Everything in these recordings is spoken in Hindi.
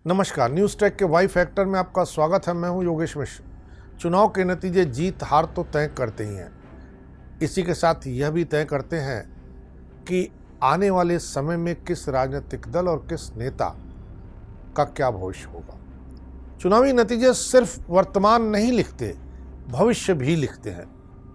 नमस्कार, न्यूज़ टेक के वाई फैक्टर में आपका स्वागत है। मैं हूं योगेश मिश्र। चुनाव के नतीजे जीत हार तो तय करते ही हैं, इसी के साथ यह भी तय करते हैं कि आने वाले समय में किस राजनीतिक दल और किस नेता का क्या भविष्य होगा। चुनावी नतीजे सिर्फ वर्तमान नहीं लिखते, भविष्य भी लिखते हैं।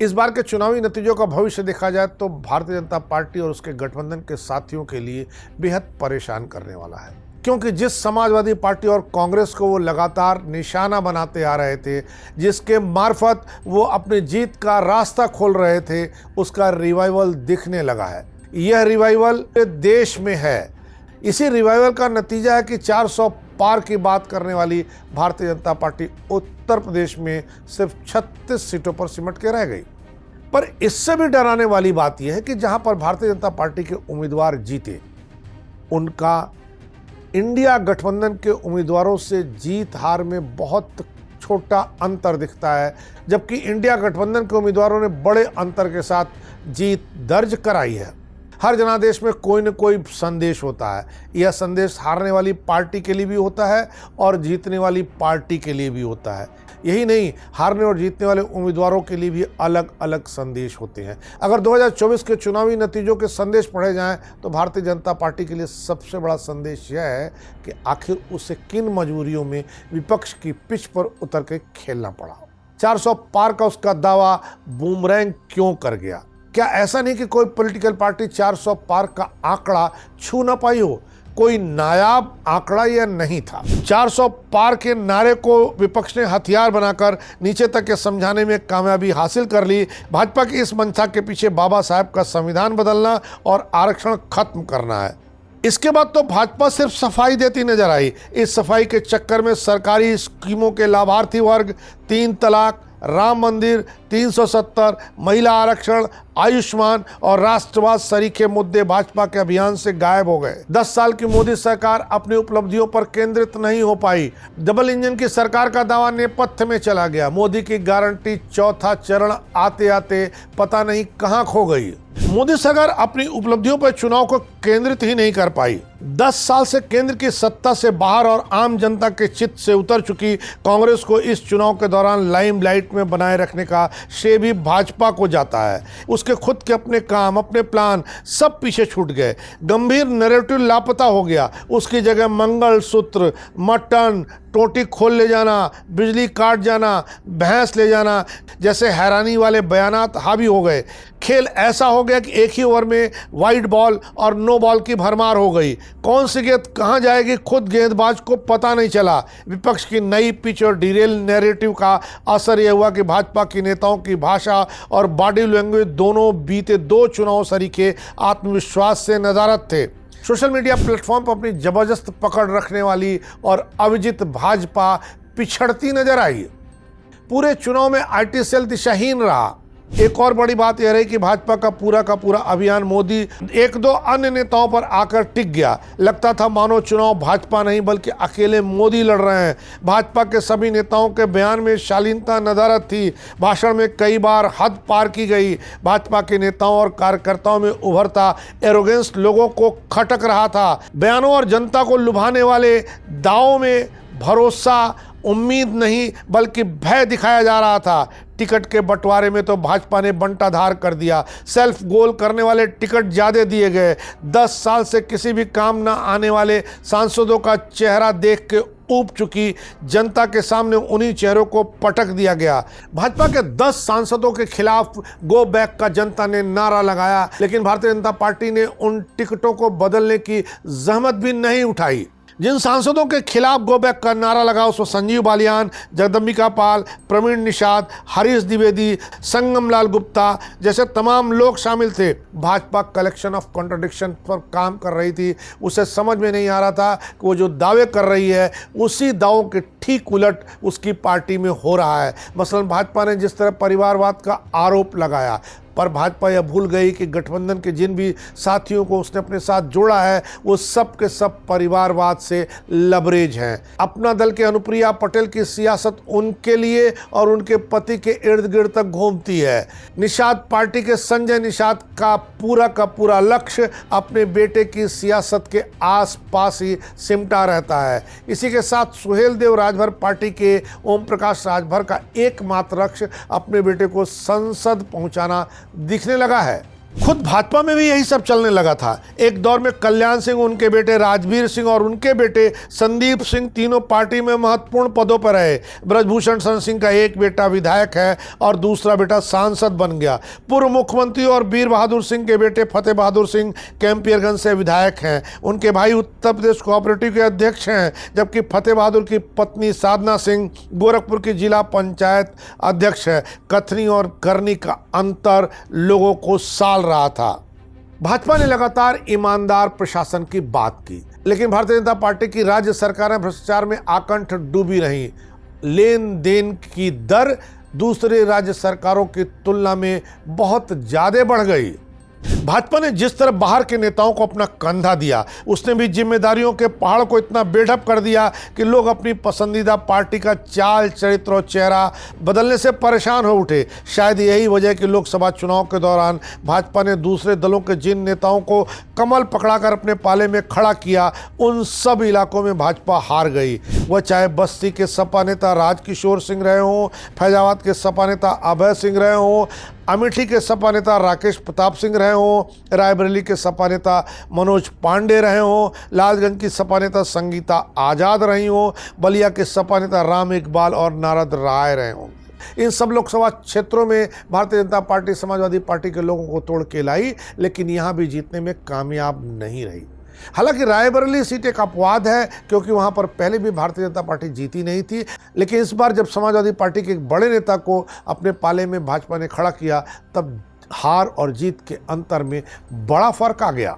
इस बार के चुनावी नतीजों का भविष्य देखा जाए तो भारतीय जनता पार्टी और उसके गठबंधन के साथियों के लिए बेहद परेशान करने वाला है, क्योंकि जिस समाजवादी पार्टी और कांग्रेस को वो लगातार निशाना बनाते आ रहे थे, जिसके मार्फत वो अपनी जीत का रास्ता खोल रहे थे, उसका रिवाइवल दिखने लगा है। यह रिवाइवल देश में है। इसी रिवाइवल का नतीजा है कि 400 पार की बात करने वाली भारतीय जनता पार्टी उत्तर प्रदेश में सिर्फ 36 सीटों पर सिमट के रह गई। पर इससे भी डराने वाली बात यह है कि जहां पर भारतीय जनता पार्टी के उम्मीदवार जीते, उनका इंडिया गठबंधन के उम्मीदवारों से जीत हार में बहुत छोटा अंतर दिखता है, जबकि इंडिया गठबंधन के उम्मीदवारों ने बड़े अंतर के साथ जीत दर्ज कराई है। हर जनादेश में कोई न कोई संदेश होता है। यह संदेश हारने वाली पार्टी के लिए भी होता है और जीतने वाली पार्टी के लिए भी होता है। यही नहीं, हारने और जीतने वाले उम्मीदवारों के लिए भी अलग अलग संदेश होते हैं। अगर 2024 के चुनावी नतीजों के संदेश पढ़े जाएं तो भारतीय जनता पार्टी के लिए सबसे बड़ा संदेश यह है कि आखिर उसे किन मजबूरियों में विपक्ष की पिच पर उतर के खेलना पड़ा। 400 पार का उसका दावा बूमरैंग क्यों कर गया? क्या ऐसा नहीं कि कोई पॉलिटिकल पार्टी 400 पार का आंकड़ा छू ना पाई हो? कोई नायाब आंकड़ा यह नहीं था। 400 पार के नारे को विपक्ष ने हथियार बनाकर नीचे तक के समझाने में कामयाबी हासिल कर ली। भाजपा की इस मंशा के पीछे बाबा साहब का संविधान बदलना और आरक्षण खत्म करना है। इसके बाद तो भाजपा सिर्फ सफाई देती नजर आई। इस सफाई के चक्कर में सरकारी स्कीमों के लाभार्थी वर्ग, 3 तलाक, राम मंदिर, 370, महिला आरक्षण, आयुष्मान और राष्ट्रवाद सरीखे मुद्दे भाजपा के अभियान से गायब हो गए। 10 साल की मोदी सरकार अपनी उपलब्धियों पर केंद्रित नहीं हो पाई। डबल इंजन की सरकार का दावा नेपथ्य में चला गया। मोदी की गारंटी चौथा चरण आते आते पता नहीं कहां खो गई। मोदी सरकार अपनी उपलब्धियों पर चुनाव को केंद्रित ही नहीं कर पाई। 10 साल से केंद्र की सत्ता से बाहर और आम जनता के चित्त से उतर चुकी कांग्रेस को इस चुनाव के दौरान लाइमलाइट में बनाए रखने का श्रेय भी भाजपा को जाता है। उसके खुद के अपने काम, अपने प्लान सब पीछे छूट गए। गंभीर नैरेटिव लापता हो गया। उसकी जगह मंगलसूत्र, मटन, टोटी खोल ले जाना, बिजली काट जाना, भैंस ले जाना जैसे हैरानी वाले बयानात हावी हो गए। खेल ऐसा हो गया कि एक ही ओवर में वाइड बॉल और नो बॉल की भरमार हो गई। कौन सी गेंद कहां जाएगी खुद गेंदबाज को पता नहीं चला। विपक्ष की नई पिच और डिरेल नैरेटिव का असर यह हुआ कि भाजपा की नेताओं की भाषा और बॉडी लैंग्वेज दोनों बीते 2 चुनाव सरीखे आत्मविश्वास से नदारद थे। सोशल मीडिया प्लेटफॉर्म पर अपनी जबरदस्त पकड़ रखने वाली और अविजित भाजपा पिछड़ती नजर आई। पूरे चुनाव में आईटी सेल दिशाहीन रहा। एक और बड़ी बात यह रही कि भाजपा का पूरा अभियान मोदी 1-2 अन्य नेताओं पर आकर टिक गया। लगता था मानो चुनाव भाजपा नहीं बल्कि अकेले मोदी लड़ रहे हैं। भाजपा के सभी नेताओं के बयान में शालीनता नदारद थी। भाषण में कई बार हद पार की गई। भाजपा के नेताओं और कार्यकर्ताओं में उभरता एरोगेंस लोगों को खटक रहा था। बयानों और जनता को लुभाने वाले दावों में भरोसा, उम्मीद नहीं बल्कि भय दिखाया जा रहा था। टिकट के बंटवारे में तो भाजपा ने बंटाधार कर दिया। सेल्फ गोल करने वाले टिकट ज्यादा दिए गए। 10 साल से किसी भी काम ना आने वाले सांसदों का चेहरा देख के ऊब चुकी जनता के सामने उन्हीं चेहरों को पटक दिया गया। भाजपा के 10 सांसदों के खिलाफ गो बैक का जनता ने नारा लगाया, लेकिन भारतीय जनता पार्टी ने उन टिकटों को बदलने की जहमत भी नहीं उठाई। जिन सांसदों के खिलाफ गो बैक का नारा लगा उसमें संजीव बालियान, जगदम्बिका पाल, प्रवीण निषाद, हरीश द्विवेदी, संगम लाल गुप्ता जैसे तमाम लोग शामिल थे। भाजपा कलेक्शन ऑफ कॉन्ट्रडिक्शन पर काम कर रही थी। उसे समझ में नहीं आ रहा था कि वो जो दावे कर रही है उसी दावों के ठीक उलट उसकी पार्टी में हो रहा है। मसलन भाजपा ने जिस तरह परिवारवाद का आरोप लगाया, पर भाजपा यह भूल गई कि गठबंधन के जिन भी साथियों को उसने अपने साथ जोड़ा है वो सब के सब परिवारवाद से लबरेज हैं। अपना दल के अनुप्रिया पटेल की सियासत उनके लिए और उनके पति के इर्द गिर्द तक घूमती है। निषाद पार्टी के संजय निषाद का पूरा लक्ष्य अपने बेटे की सियासत के आसपास ही सिमटा रहता है। इसी के साथ सुहेल देव राजभर पार्टी के ओम प्रकाश राजभर का एकमात्र लक्ष्य अपने बेटे को संसद पहुंचाना दिखने लगा है। खुद भाजपा में भी यही सब चलने लगा था। एक दौर में कल्याण सिंह, उनके बेटे राजवीर सिंह और उनके बेटे संदीप सिंह तीनों पार्टी में महत्वपूर्ण पदों पर रहे। ब्रजभूषण शरण सिंह का एक बेटा विधायक है और दूसरा बेटा सांसद बन गया। पूर्व मुख्यमंत्री और वीर बहादुर सिंह के बेटे फतेह बहादुर सिंह कैंपियरगंज से विधायक हैं। उनके भाई उत्तर प्रदेश कोऑपरेटिव के अध्यक्ष हैं, जबकि फतेह बहादुर की पत्नी साधना सिंह गोरखपुर की जिला पंचायत अध्यक्ष है। कथनी और करनी का अंतर लोगों को साल रहा था। भाजपा ने लगातार ईमानदार प्रशासन की बात की, लेकिन भारतीय जनता पार्टी की राज्य सरकारें भ्रष्टाचार में आकंठ डूबी रहीं। लेन देन की दर दूसरे राज्य सरकारों की तुलना में बहुत ज्यादा बढ़ गई। भाजपा ने जिस तरह बाहर के नेताओं को अपना कंधा दिया, उसने भी जिम्मेदारियों के पहाड़ को इतना बेढप कर दिया कि लोग अपनी पसंदीदा पार्टी का चाल, चरित्र और चेहरा बदलने से परेशान हो उठे। शायद यही वजह है कि लोकसभा चुनाव के दौरान भाजपा ने दूसरे दलों के जिन नेताओं को कमल पकड़ाकर अपने पाले में खड़ा किया, उन सब इलाकों में भाजपा हार गई। वह चाहे बस्ती के सपा नेता राजकिशोर सिंह रहे हों, फैजाबाद के सपा नेता अभय सिंह रहे हों, अमेठी के सपा नेता राकेश प्रताप सिंह रहे हों, रायबरेली के सपा नेता मनोज पांडे रहे हों, लालगंज की सपा नेता संगीता आज़ाद रही हों, बलिया के सपा नेता राम इकबाल और नारद राय रहे हों। इन सब लोकसभा क्षेत्रों में भारतीय जनता पार्टी समाजवादी पार्टी के लोगों को तोड़ के लाई, लेकिन यहाँ भी जीतने में कामयाब नहीं रही। हालांकि रायबरेली सीट एक अपवाद है, क्योंकि वहां पर पहले भी भारतीय जनता पार्टी जीती नहीं थी, लेकिन इस बार जब समाजवादी पार्टी के एक बड़े नेता को अपने पाले में भाजपा ने खड़ा किया, तब हार और जीत के अंतर में बड़ा फर्क आ गया।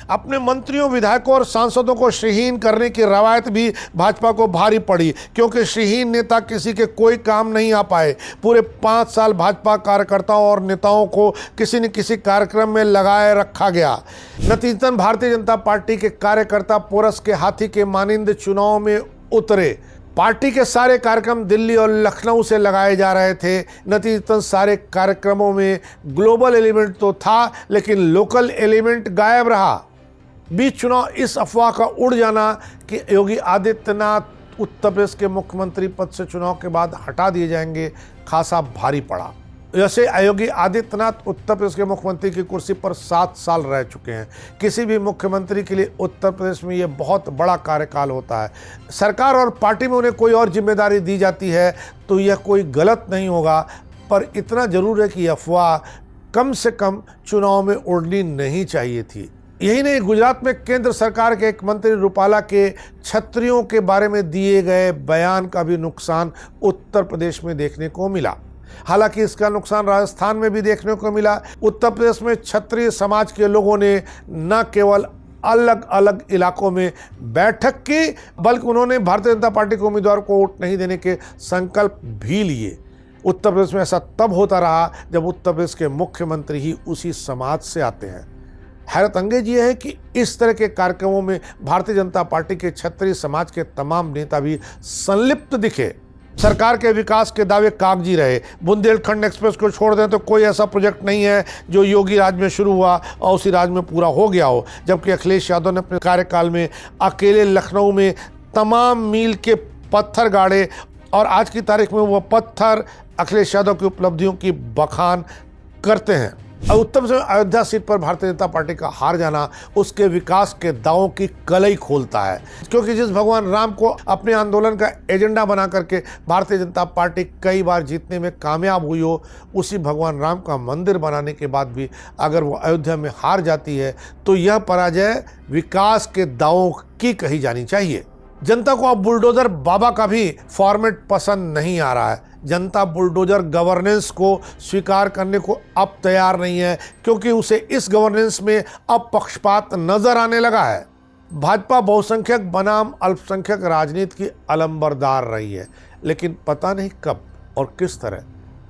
अपने मंत्रियों, विधायकों और सांसदों को श्रीहीन करने की रवायत भी भाजपा को भारी पड़ी, क्योंकि श्रीहीन नेता किसी के कोई काम नहीं आ पाए। पूरे 5 साल भाजपा कार्यकर्ताओं और नेताओं को किसी न किसी कार्यक्रम में लगाए रखा गया। नतीजतन भारतीय जनता पार्टी के कार्यकर्ता पोरस के हाथी के मानिंद चुनाव में उतरे। पार्टी के सारे कार्यक्रम दिल्ली और लखनऊ से लगाए जा रहे थे। नतीजतन सारे कार्यक्रमों में ग्लोबल एलिमेंट तो था, लेकिन लोकल एलिमेंट गायब रहा। बीच चुनाव इस अफवाह का उड़ जाना कि योगी आदित्यनाथ उत्तर प्रदेश के मुख्यमंत्री पद से चुनाव के बाद हटा दिए जाएंगे, खासा भारी पड़ा। जैसे योगी आदित्यनाथ उत्तर प्रदेश के मुख्यमंत्री की कुर्सी पर 7 साल रह चुके हैं। किसी भी मुख्यमंत्री के लिए उत्तर प्रदेश में ये बहुत बड़ा कार्यकाल होता है। सरकार और पार्टी में उन्हें कोई और जिम्मेदारी दी जाती है तो यह कोई गलत नहीं होगा, पर इतना जरूर है कि अफवाह कम से कम चुनाव में उड़नी नहीं चाहिए थी। यही नहीं, गुजरात में केंद्र सरकार के एक मंत्री रूपाला के छत्रियों के बारे में दिए गए बयान का भी नुकसान उत्तर प्रदेश में देखने को मिला। हालांकि इसका नुकसान राजस्थान में भी देखने को मिला। उत्तर प्रदेश में क्षत्रिय समाज के लोगों ने न केवल अलग अलग इलाकों में बैठक की, बल्कि उन्होंने भारतीय जनता पार्टी के उम्मीदवार को वोट नहीं देने के संकल्प भी लिए। उत्तर प्रदेश में ऐसा तब होता रहा जब उत्तर प्रदेश के मुख्यमंत्री ही उसी समाज से आते हैं। हैरत अंगेज ये है कि इस तरह के कार्यक्रमों में भारतीय जनता पार्टी के क्षत्रिय समाज के तमाम नेता भी संलिप्त दिखे। सरकार के विकास के दावे कागजी रहे। बुंदेलखंड एक्सप्रेस को छोड़ दें तो कोई ऐसा प्रोजेक्ट नहीं है जो योगी राज में शुरू हुआ और उसी राज में पूरा हो गया हो, जबकि अखिलेश यादव ने अपने कार्यकाल में अकेले लखनऊ में तमाम मील के पत्थर गाड़े और आज की तारीख में वो पत्थर अखिलेश यादव की उपलब्धियों की बखान करते हैं। उत्तर प्रदेश में अयोध्या सीट पर भारतीय जनता पार्टी का हार जाना उसके विकास के दावों की कलई खोलता है, क्योंकि जिस भगवान राम को अपने आंदोलन का एजेंडा बना करके भारतीय जनता पार्टी कई बार जीतने में कामयाब हुई हो, उसी भगवान राम का मंदिर बनाने के बाद भी अगर वो अयोध्या में हार जाती है तो यह पराजय विकास के दावों की कही जानी चाहिए। जनता को अब बुलडोजर बाबा का भी फॉर्मेट पसंद नहीं आ रहा है। जनता बुलडोजर गवर्नेंस को स्वीकार करने को अब तैयार नहीं है, क्योंकि उसे इस गवर्नेंस में अब पक्षपात नजर आने लगा है। भाजपा बहुसंख्यक बनाम अल्पसंख्यक राजनीति की अलंबरदार रही है, लेकिन पता नहीं कब और किस तरह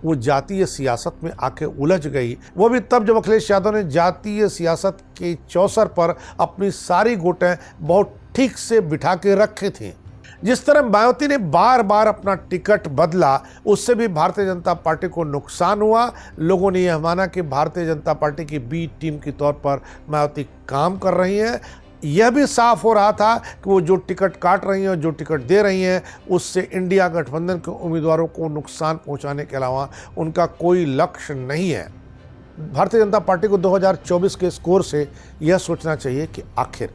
वो जातीय सियासत में आके उलझ गई। वो भी तब जब अखिलेश यादव ने जातीय सियासत के चौसर पर अपनी सारी गोटें बहुत ठीक से बिठा के रखे थे। जिस तरह मायावती ने बार बार अपना टिकट बदला, उससे भी भारतीय जनता पार्टी को नुकसान हुआ। लोगों ने यह माना कि भारतीय जनता पार्टी की बी टीम के तौर पर मायावती काम कर रही हैं। यह भी साफ हो रहा था कि वो जो टिकट काट रही हैं और जो टिकट दे रही हैं, उससे इंडिया गठबंधन के उम्मीदवारों को नुकसान पहुंचाने के अलावा उनका कोई लक्ष्य नहीं है। भारतीय जनता पार्टी को 2024 के स्कोर से यह सोचना चाहिए कि आखिर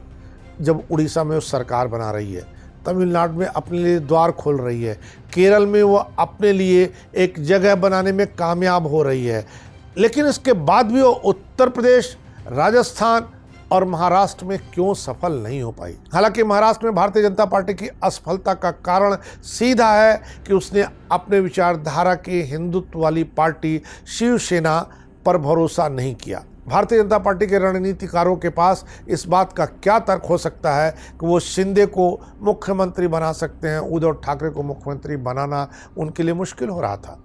जब उड़ीसा में वो सरकार बना रही है, तमिलनाडु में अपने लिए द्वार खोल रही है, केरल में वो अपने लिए एक जगह बनाने में कामयाब हो रही है, लेकिन इसके बाद भी वो उत्तर प्रदेश, राजस्थान और महाराष्ट्र में क्यों सफल नहीं हो पाई। हालांकि महाराष्ट्र में भारतीय जनता पार्टी की असफलता का कारण सीधा है कि उसने अपने विचारधारा की हिंदुत्व वाली पार्टी शिवसेना पर भरोसा नहीं किया। भारतीय जनता पार्टी के रणनीतिकारों के पास इस बात का क्या तर्क हो सकता है कि वो शिंदे को मुख्यमंत्री बना सकते हैं, उद्धव ठाकरे को मुख्यमंत्री बनाना उनके लिए मुश्किल हो रहा था।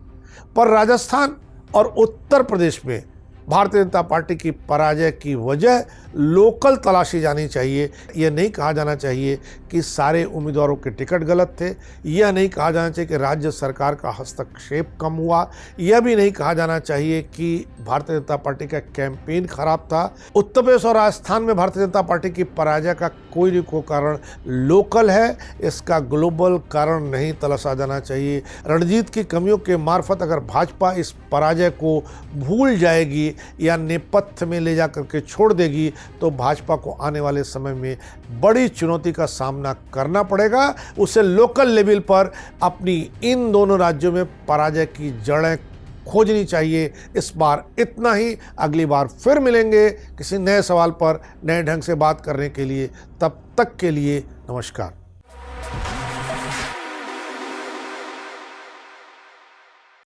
पर राजस्थान और उत्तर प्रदेश में भारतीय जनता पार्टी की पराजय की वजह लोकल तलाशी जानी चाहिए। यह नहीं कहा जाना चाहिए कि सारे उम्मीदवारों के टिकट गलत थे, यह नहीं कहा जाना चाहिए कि राज्य सरकार का हस्तक्षेप कम हुआ, यह भी नहीं कहा जाना चाहिए कि भारतीय जनता पार्टी का कैंपेन खराब था। उत्तर प्रदेश और राजस्थान में भारतीय जनता पार्टी की पराजय का कोई न कोई कारण लोकल है, इसका ग्लोबल कारण नहीं तलाशा जाना चाहिए। रणनीति की कमियों के मार्फत अगर भाजपा इस पराजय को भूल जाएगी या नेपथ्य में ले जाकर के छोड़ देगी, तो भाजपा को आने वाले समय में बड़ी चुनौती का सामना करना पड़ेगा। उसे लोकल लेवल पर अपनी इन दोनों राज्यों में पराजय की जड़ें खोजनी चाहिए। इस बार इतना ही, अगली बार फिर मिलेंगे किसी नए सवाल पर नए ढंग से बात करने के लिए। तब तक के लिए नमस्कार।